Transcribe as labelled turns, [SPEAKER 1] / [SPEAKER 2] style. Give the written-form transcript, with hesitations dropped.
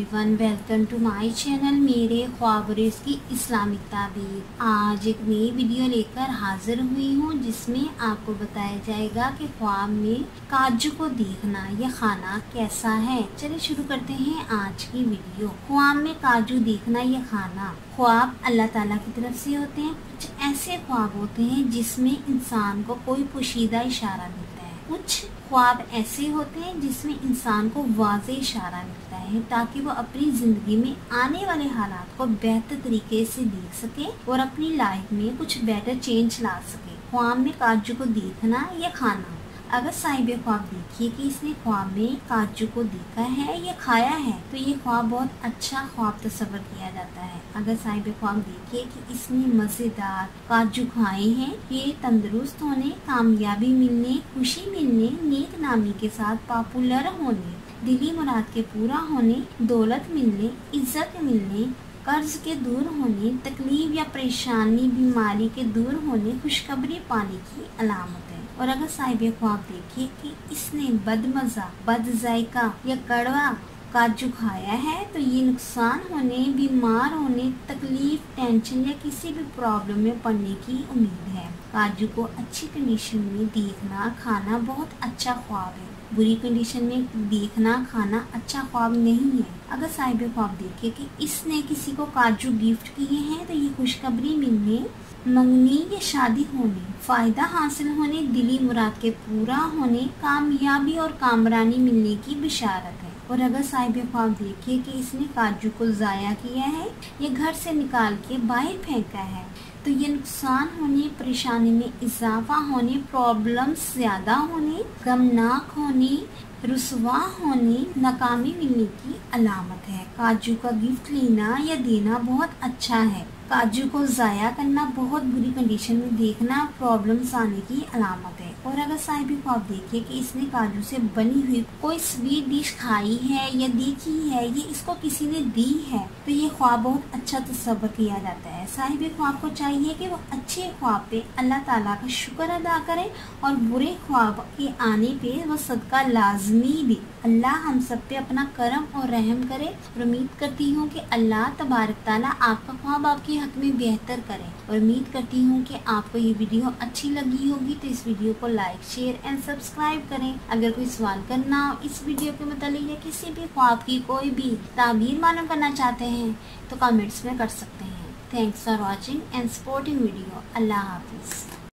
[SPEAKER 1] Everyone, welcome to my channel मेरे ख्वाब और इसकी इस्लामिक ताबीर। आज एक नई वीडियो लेकर हाजिर हुई हूँ जिसमें आपको बताया जाएगा कि ख्वाब में काजू को देखना या खाना कैसा है। चलिए शुरू करते हैं आज की वीडियो। ख्वाब में काजू देखना या खाना। ख्वाब अल्लाह ताला की तरफ से होते हैं। कुछ ऐसे ख्वाब होते हैं जिसमें इंसान को कोई पोशीदा इशारा मिलता है। कुछ ख्वाब ऐसे होते हैं जिसमें इंसान को वाज़े इशारा मिलता है ताकि वो अपनी जिंदगी में आने वाले हालात को बेहतर तरीके से देख सके और अपनी लाइफ में कुछ बेटर चेंज ला सके। ख्वाब में काजू को देखना या खाना। अगर साहिब ख्वाब देखिए कि इसने ख्वाब में काजू को देखा है या खाया है तो ये ख्वाब बहुत अच्छा ख्वाब तस्वर किया जाता है। अगर साहिब ख्वाब देखिए कि इसने मज़ेदार काजू खाए हैं, ये तंदुरुस्त होने, कामयाबी मिलने, खुशी मिलने, नेक नामी के साथ पॉपुलर होने, दिली मुराद के पूरा होने, दौलत मिलने, इज्जत मिलने, कर्ज के दूर होने, तकलीफ या परेशानी बीमारी के दूर होने, खुशखबरी पाने की अलामत है। और अगर साहिब ख्वाब देखिए कि इसने बदमज़ा, बदजायका या कड़वा काजू खाया है तो ये नुकसान होने, बीमार होने, तकलीफ, टेंशन या किसी भी प्रॉब्लम में पड़ने की उम्मीद है। काजू को अच्छी कंडीशन में देखना, खाना बहुत अच्छा ख्वाब है। बुरी कंडीशन में देखना, खाना अच्छा ख्वाब नहीं है। अगर साहिब ख्वाब देखे कि इसने किसी को काजू गिफ्ट किए हैं तो ये खुशखबरी मिलने, मंगनी या शादी होने, फायदा हासिल होने, दिली मुराद के पूरा होने, कामयाबी और कामरानी मिलने की बिशारत है। और अगर साहिब ख्वाब देखिए कि इसने काजू को ज़ाया किया है या घर से निकाल के बाहर फेंका है तो ये नुकसान होने, परेशानी में इजाफा होने, प्रॉब्लम्स ज़्यादा होने, गमनाक होने, रुसवा होने, नाकामी मिलने की अलामत है। काजू का गिफ्ट लेना या देना बहुत अच्छा है। काजू को ज़ाया करना, बहुत बुरी कंडीशन में देखना, प्रॉब्लम्स आने की अलामत है। और अगर साहिब ख्वाब देखिए कि इसने काजू से बनी हुई कोई स्वीट डिश खाई है या देखी है, ये इसको किसी ने दी है तो ये ख्वाब बहुत अच्छा तस्वर किया जाता है। साहिब ख्वाब को चाहिए कि वो अच्छे ख्वाब पे अल्लाह ताला का शुक्र अदा करे और बुरे ख्वाब के आने पे वो सदका लाजमी दे। अल्लाह हम सब पे अपना करम और रहम करे और उम्मीद करती हूँ कि अल्लाह तबारक ताला आपका ख्वाब आपके हक में बेहतर करे। और उम्मीद करती हूँ कि आपको ये वीडियो अच्छी लगी होगी तो इस वीडियो को लाइक, शेयर एंड सब्सक्राइब करें। अगर कोई सवाल करना हो इस वीडियो के मतलब या किसी भी ख्वाब की कोई भी ताबीर मालूम करना चाहते हैं तो कमेंट्स में कर सकते हैं। Thanks for watching and supporting video. अल्लाह हाफिज़।